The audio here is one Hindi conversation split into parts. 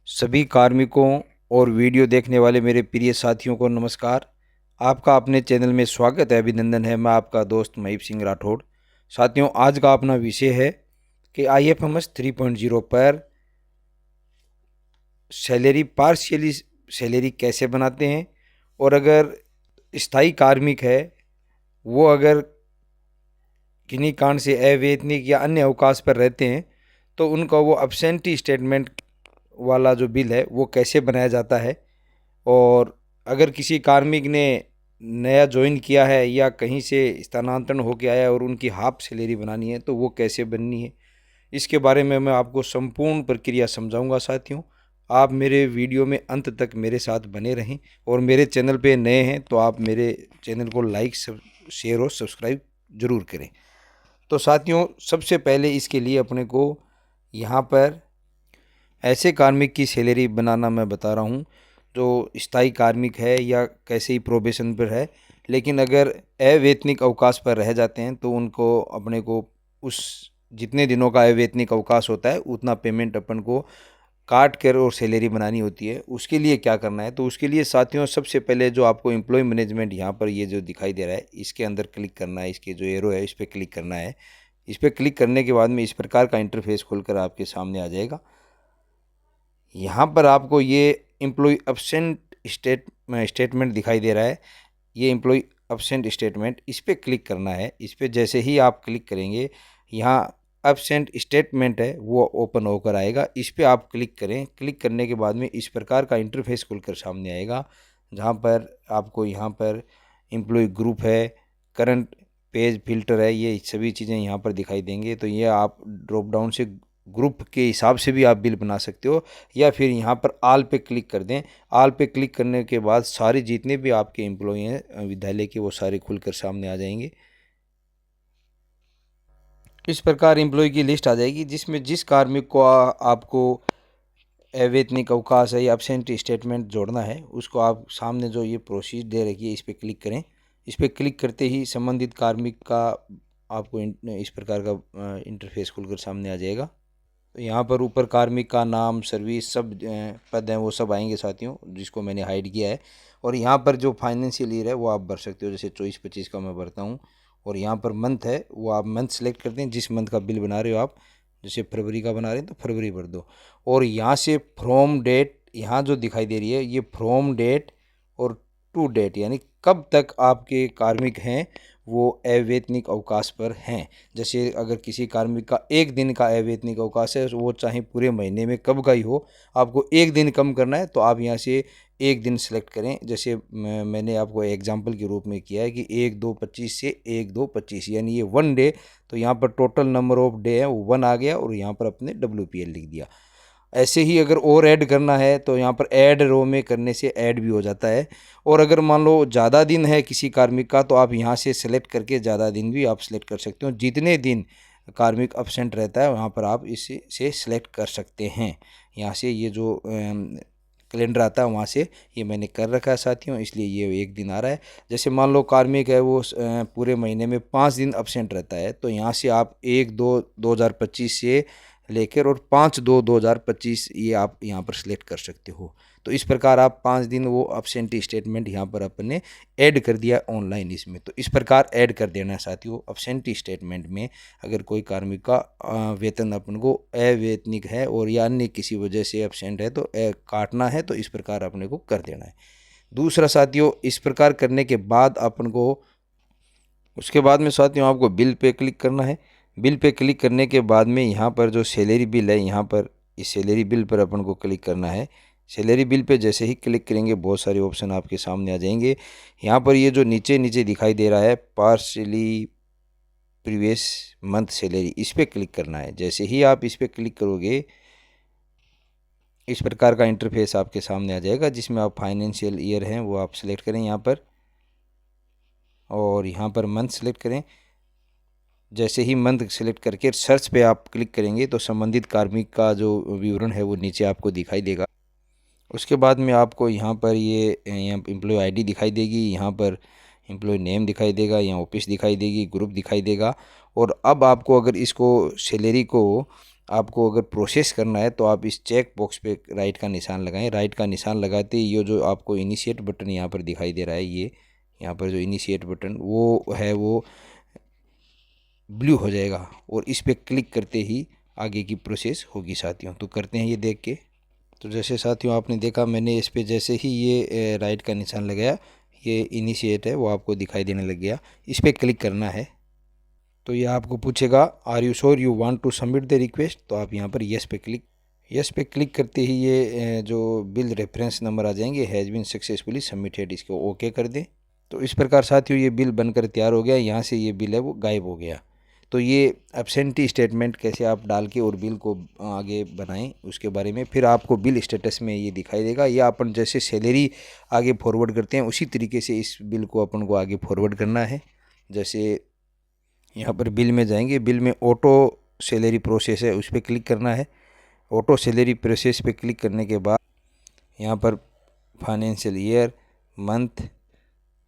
सभी कार्मिकों और वीडियो देखने वाले मेरे प्रिय साथियों को नमस्कार। आपका अपने चैनल में स्वागत है, अभिनंदन है। मैं आपका दोस्त महीप सिंह राठौड़। साथियों, आज का अपना विषय है कि IFMS 3.0 पर सैलरी पार्शियली सैलरी कैसे बनाते हैं, और अगर स्थायी कार्मिक है वो अगर किन्हीं कारण से अवैतनिक या अन्य अवकाश पर रहते हैं तो उनका वो एब्सेंटी स्टेटमेंट वाला जो बिल है वो कैसे बनाया जाता है। और अगर किसी कार्मिक ने नया ज्वाइन किया है या कहीं से स्थानांतरण होकर आया और उनकी हाफ सैलरी बनानी है तो वो कैसे बननी है, इसके बारे में मैं आपको संपूर्ण प्रक्रिया समझाऊंगा। साथियों, आप मेरे वीडियो में अंत तक मेरे साथ बने रहें, और मेरे चैनल पे नए हैं तो आप मेरे चैनल को लाइक शेयर और सब्सक्राइब ज़रूर करें। तो साथियों, सबसे पहले इसके लिए अपने को यहाँ पर ऐसे कार्मिक की सैलरी बनाना मैं बता रहा हूँ जो स्थायी कार्मिक है या कैसे ही प्रोबेशन पर है, लेकिन अगर अवैतनिक अवकाश पर रह जाते हैं तो उनको अपने को उस जितने दिनों का अवैतनिक अवकाश होता है उतना पेमेंट अपन को काट कर और सैलरी बनानी होती है। उसके लिए क्या करना है, तो उसके लिए साथियों सबसे पहले जो आपको एम्प्लॉय मैनेजमेंट यहाँ पर ये जो दिखाई दे रहा है इसके अंदर क्लिक करना है। इसके जो एरो है इस पर क्लिक करना है। इस पर क्लिक करने के बाद में इस प्रकार का इंटरफेस खुलकर आपके सामने आ जाएगा। यहाँ पर आपको ये एम्प्लॉय एब्सेंट स्टेटमेंट दिखाई दे रहा है। ये एम्प्लॉय एब्सेंट स्टेटमेंट, इस पर क्लिक करना है। इस पर जैसे ही आप क्लिक करेंगे यहाँ एब्सेंट स्टेटमेंट है वो ओपन होकर आएगा। इस पर आप क्लिक करें। क्लिक करने के बाद में इस प्रकार का इंटरफेस खुलकर सामने आएगा, जहाँ पर आपको यहाँ पर एम्प्लॉय ग्रुप है, करंट पेज फिल्टर है, ये सभी चीज़ें यहाँ पर दिखाई देंगे। तो ये आप ड्रॉप डाउन से ग्रुप के हिसाब से भी आप बिल बना सकते हो, या फिर यहाँ पर आल पे क्लिक कर दें। आल पे क्लिक करने के बाद सारे जितने भी आपके एम्प्लॉय हैं विद्यालय के वो सारे खुलकर सामने आ जाएंगे। इस प्रकार एम्प्लॉय की लिस्ट आ जाएगी जिसमें जिस कार्मिक को आपको अवैतनिक अवकाश है या एब्सेंटी स्टेटमेंट जोड़ना है उसको आप सामने जो ये प्रोसीड दे रखी है इस पर क्लिक करें। इस पर क्लिक करते ही संबंधित कार्मिक का आपको इस प्रकार का इंटरफेस खुलकर सामने आ जाएगा। तो यहाँ पर ऊपर कार्मिक का नाम, सर्विस, सब पद हैं वो सब आएंगे साथियों, जिसको मैंने हाइड किया है। और यहाँ पर जो फाइनेंशियल ईयर है वो आप भर सकते हो, जैसे 24-25 का मैं भरता हूँ। और यहाँ पर मंथ है वो आप मंथ सेलेक्ट करते हैं, जिस मंथ का बिल बना रहे हो आप, जैसे फरवरी का बना रहे हैं तो फरवरी भर दो। और यहाँ से फ्रॉम डेट यहाँ जो दिखाई दे रही है ये फ्रॉम डेट और टू डेट, यानी कब तक आपके कार्मिक हैं वो अवैतनिक अवकाश पर हैं। जैसे अगर किसी कार्मिक का एक दिन का अवैतनिक अवकाश है, वो चाहे पूरे महीने में कब का ही हो, आपको एक दिन कम करना है तो आप यहाँ से एक दिन सेलेक्ट करें। जैसे मैंने आपको एग्जांपल के रूप में किया है कि 1/2/25 से 1/2/25, यानी ये 1 डे। तो यहाँ पर टोटल नंबर ऑफ डे है वो 1 आ गया, और यहाँ पर अपने WPL लिख दिया। ऐसे ही अगर और ऐड करना है तो यहाँ पर ऐड रो में करने से ऐड भी हो जाता है। और अगर मान लो ज़्यादा दिन है किसी कार्मिक का तो आप यहाँ से सेलेक्ट करके ज़्यादा दिन भी आप सेलेक्ट कर सकते हो। जितने दिन कार्मिक एब्सेंट रहता है वहाँ पर आप इसे सेलेक्ट कर सकते हैं। यहाँ से ये जो कैलेंडर आता है वहाँ से ये मैंने कर रखा है साथियों, इसलिए ये एक दिन आ रहा है। जैसे मान लो कार्मिक है वो पूरे महीने में 5 दिन एब्सेंट रहता है, तो यहाँ से आप 1/2/2025 से लेकर और 5/2/2025 ये आप यहाँ पर सिलेक्ट कर सकते हो। तो इस प्रकार आप 5 दिन वो एब्सेंटी स्टेटमेंट यहाँ पर अपने ऐड कर दिया ऑनलाइन इसमें। तो इस प्रकार ऐड कर देना है साथियों एब्सेंटी स्टेटमेंट में। अगर कोई कार्मिक का वेतन अपन को अवैतनिक है और या अन्य किसी वजह से एब्सेंट है तो काटना है, तो इस प्रकार अपने को कर देना है। दूसरा साथियों, इस प्रकार करने के बाद अपन को उसके बाद में साथियों आपको बिल पे क्लिक करना है। बिल पे क्लिक करने के बाद में यहाँ पर जो सैलरी बिल है, यहाँ पर इस सैलरी बिल पर अपन को क्लिक करना है। सैलरी बिल पे जैसे ही क्लिक करेंगे बहुत सारे ऑप्शन आपके सामने आ जाएंगे। यहाँ पर ये जो नीचे नीचे दिखाई दे रहा है पार्शियली प्रीवियस मंथ सैलरी, इस पर क्लिक करना है। जैसे ही आप इस पर क्लिक करोगे इस प्रकार का इंटरफेस आपके सामने आ जाएगा, जिसमें आप फाइनेंशियल ईयर हैं वो आप सिलेक्ट करें यहाँ पर, और यहाँ पर मंथ सेलेक्ट करें। जैसे ही मंथ सेलेक्ट करके सर्च पे आप क्लिक करेंगे तो संबंधित कार्मिक का जो विवरण है वो नीचे आपको दिखाई देगा। उसके बाद में आपको यहाँ पर ये एम्प्लॉय आईडी दिखाई देगी, यहाँ पर एम्प्लॉय नेम दिखाई देगा, यहाँ ऑफिस दिखाई देगी, ग्रुप दिखाई देगा। और अब आपको अगर इसको सैलरी को आपको अगर प्रोसेस करना है तो आप इस चेक बॉक्स पे राइट का निशान लगाएं। राइट का निशान लगाते ही ये जो आपको इनिशिएट बटन यहाँ पर दिखाई दे रहा है, ये यहाँ पर जो इनिशिएट बटन वो है वो ब्लू हो जाएगा और इस पर क्लिक करते ही आगे की प्रोसेस होगी साथियों। तो करते हैं ये देख के। तो जैसे साथियों आपने देखा, मैंने इस पे जैसे ही ये राइट का निशान लगाया, ये इनिशिएट है वो आपको दिखाई देने लग गया। इस पर क्लिक करना है तो ये आपको पूछेगा are you sure you want to submit the request. तो आप यहाँ पर यस पे क्लिक करते ही ये जो बिल रेफरेंस नंबर आ जाएंगे, हैज़ बीन सक्सेसफुली सबमिटेड, इसको ओके कर दें। तो इस प्रकार साथियों ये बिल बनकर तैयार हो गया। यहाँ से ये बिल है वो गायब हो गया। तो ये एब्सेंटी स्टेटमेंट कैसे आप डाल के और बिल को आगे बनाएं उसके बारे में फिर आपको बिल स्टेटस में ये दिखाई देगा। या अपन जैसे सैलरी आगे फॉरवर्ड करते हैं उसी तरीके से इस बिल को अपन को आगे फॉरवर्ड करना है। जैसे यहाँ पर बिल में जाएंगे, बिल में ऑटो सैलरी प्रोसेस है, उस पर क्लिक करना है। ऑटो सैलरी प्रोसेस पे क्लिक करने के बाद यहाँ पर फाइनेंशियल ईयर, मंथ,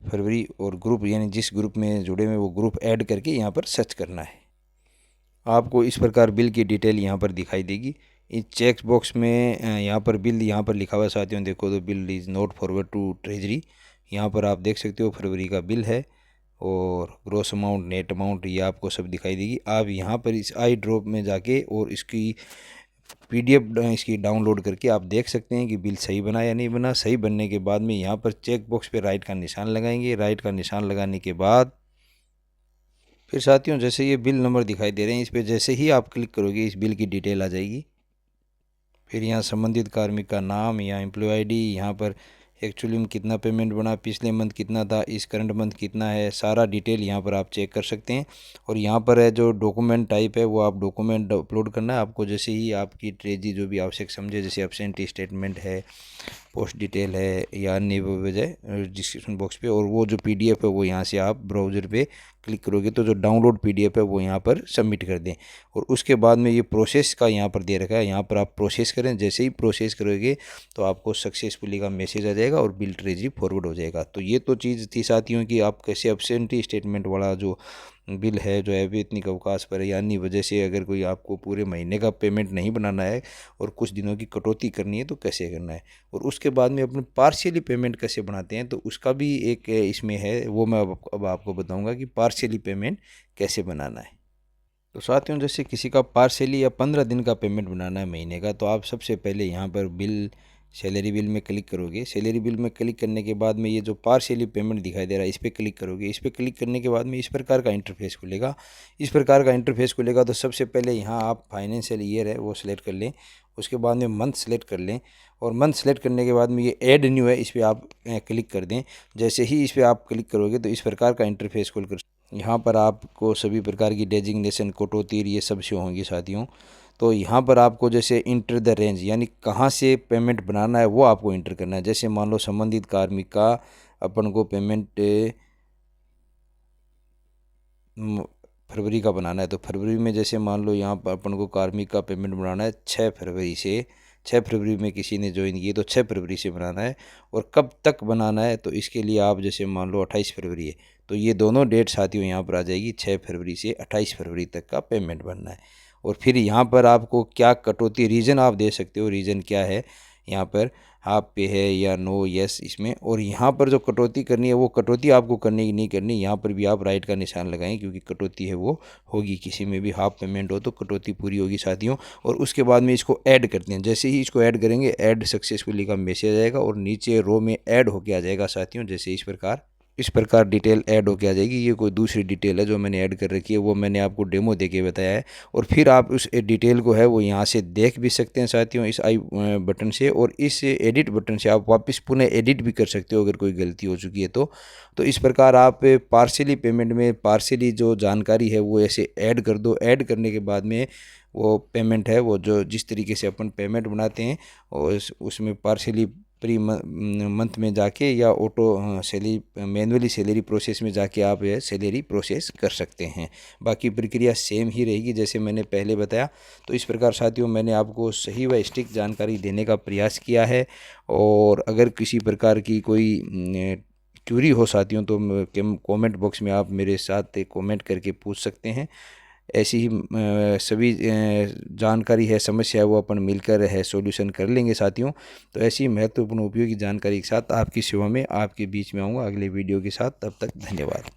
फरवरी और ग्रुप, यानी जिस ग्रुप में जुड़े हुए वो ग्रुप ऐड करके यहाँ पर सर्च करना है। आपको इस प्रकार बिल की डिटेल यहाँ पर दिखाई देगी। इस चेक बॉक्स में यहाँ पर बिल यहाँ पर लिखा हुआ है साथियों, देखो तो bill is not forward to treasury. यहाँ पर आप देख सकते हो फरवरी का बिल है और ग्रॉस अमाउंट, नेट अमाउंट, ये आपको सब दिखाई देगी। आप यहाँ पर इस आई ड्रॉप में जाके और इसकी PDF इसकी डाउनलोड करके आप देख सकते हैं कि बिल सही बना या नहीं बना। सही बनने के बाद में यहाँ पर चेक बॉक्स पे राइट का निशान लगाएंगे। राइट का निशान लगाने के बाद फिर साथियों जैसे ये बिल नंबर दिखाई दे रहे हैं, इस पर जैसे ही आप क्लिक करोगे इस बिल की डिटेल आ जाएगी। फिर यहाँ संबंधित कार्मिक का नाम या एम्प्लॉय ID, यहाँ पर एक्चुअली में कितना पेमेंट बना, पिछले मंथ कितना था, इस करंट मंथ कितना है, सारा डिटेल यहाँ पर आप चेक कर सकते हैं। और यहाँ पर है जो डॉक्यूमेंट टाइप है वो आप डॉक्यूमेंट अपलोड करना है आपको, जैसे ही आपकी ट्रेजी जो भी आवश्यक समझे, जैसे एब्सेंटी स्टेटमेंट है, पोस्ट डिटेल है या अन्य वजह डिस्क्रिप्शन बॉक्स पे। और वो जो PDF है वो यहाँ से आप ब्राउज़र पे क्लिक करोगे तो जो डाउनलोड PDF है वो यहाँ पर सबमिट कर दें। और उसके बाद में ये प्रोसेस का यहाँ पर दे रखा है, यहाँ पर आप प्रोसेस करें। जैसे ही प्रोसेस करोगे तो आपको सक्सेसफुली का मैसेज आ जाएगा और बिल ट्रेजरी फॉरवर्ड हो जाएगा। तो ये तो चीज़ थी साथियों कि आप कैसे एब्सेंटी स्टेटमेंट वाला जो बिल है जो अवैतनिक अवकाश पर है, यानी वजह से अगर कोई आपको पूरे महीने का पेमेंट नहीं बनाना है और कुछ दिनों की कटौती करनी है तो कैसे करना है। और उसके बाद में अपने पार्शियली पेमेंट कैसे बनाते हैं तो उसका भी एक इसमें है, वो मैं अब आपको बताऊंगा कि पार्शियली पेमेंट कैसे बनाना है। तो साथियों जैसे किसी का पार्शियली या 15 दिन का पेमेंट बनाना है महीने का, तो आप सबसे पहले यहाँ पर बिल, सैलरी बिल में क्लिक करोगे। सैलरी बिल में क्लिक करने के बाद में ये जो पार्शियली पेमेंट दिखाई दे रहा है इस पर क्लिक करोगे। इस पर क्लिक करने के बाद में इस प्रकार का इंटरफेस खुलेगा। इस प्रकार का इंटरफेस खुलेगा तो सबसे पहले यहाँ आप फाइनेंशियल ईयर है वो सिलेक्ट कर लें। उसके बाद में मंथ सेलेक्ट कर लें और मंथ सेलेक्ट करने के बाद में ये ऐड न्यू है, इस पर आप क्लिक कर दें। जैसे ही इस पर आप क्लिक करोगे तो इस प्रकार का इंटरफेस खुलकर यहाँ पर आपको सभी प्रकार की डेजिग्नेशन, कटौती, ये सब शो होंगी साथियों। तो यहाँ पर आपको जैसे इंटर द रेंज, यानी कहाँ से पेमेंट बनाना है वो आपको इंटर करना है। जैसे मान लो संबंधित कार्मिक का अपन को पेमेंट फरवरी का बनाना है, तो फरवरी में जैसे मान लो यहाँ पर अपन को कार्मिक का पेमेंट बनाना है 6 फरवरी से। 6 फरवरी में किसी ने ज्वाइन किए तो 6 फरवरी से बनाना है। और कब तक बनाना है तो इसके लिए आप जैसे मान लो 28 फरवरी है तो ये दोनों डेट साथियों यहाँ पर आ जाएगी, 6 फरवरी से 28 फरवरी तक का पेमेंट बनना है। और फिर यहाँ पर आपको क्या कटौती, रीज़न आप दे सकते हो, रीज़न क्या है यहाँ पर, हाफ पे है या नो, यस इसमें। और यहाँ पर जो कटौती करनी है वो कटौती आपको करनी की नहीं करनी, यहाँ पर भी आप राइट का निशान लगाएं क्योंकि कटौती है वो होगी, किसी में भी हाफ पेमेंट हो तो कटौती पूरी होगी साथियों। और उसके बाद में इसको ऐड करते हैं। जैसे ही इसको ऐड करेंगे ऐड सक्सेसफुली का मैसेज आएगा और नीचे रो में ऐड होके आ जाएगा साथियों। जैसे इस प्रकार डिटेल ऐड होके आ जाएगी। ये कोई दूसरी डिटेल है जो मैंने ऐड कर रखी है, वो मैंने आपको डेमो देके बताया है। और फिर आप उस डिटेल को है वो यहाँ से देख भी सकते हैं साथियों इस आई बटन से। और इस एडिट बटन से आप वापस पुनः एडिट भी कर सकते हो अगर कोई गलती हो चुकी है तो इस प्रकार आप पार्शियली पेमेंट में पार्शियली जो जानकारी है वो ऐसे ऐड कर दो। ऐड करने के बाद में वो पेमेंट है वो जो जिस तरीके से अपन पेमेंट बनाते हैं और उसमें पार्शियली प्री मंथ में जाके या auto salary manually salary process में जाके आप ये सैलरी प्रोसेस कर सकते हैं। बाकी प्रक्रिया सेम ही रहेगी जैसे मैंने पहले बताया। तो इस प्रकार साथियों मैंने आपको सही व सटीक जानकारी देने का प्रयास किया है। और अगर किसी प्रकार की कोई क्यूरी हो साथियों तो कमेंट बॉक्स में आप मेरे साथ कमेंट करके पूछ सकते हैं। ऐसी ही सभी जानकारी है, समस्या है, वो अपन मिलकर है सॉल्यूशन कर लेंगे साथियों। तो ऐसी महत्वपूर्ण उपयोगी जानकारी के साथ आपकी सेवा में आपके बीच में आऊँगा अगले वीडियो के साथ। तब तक धन्यवाद।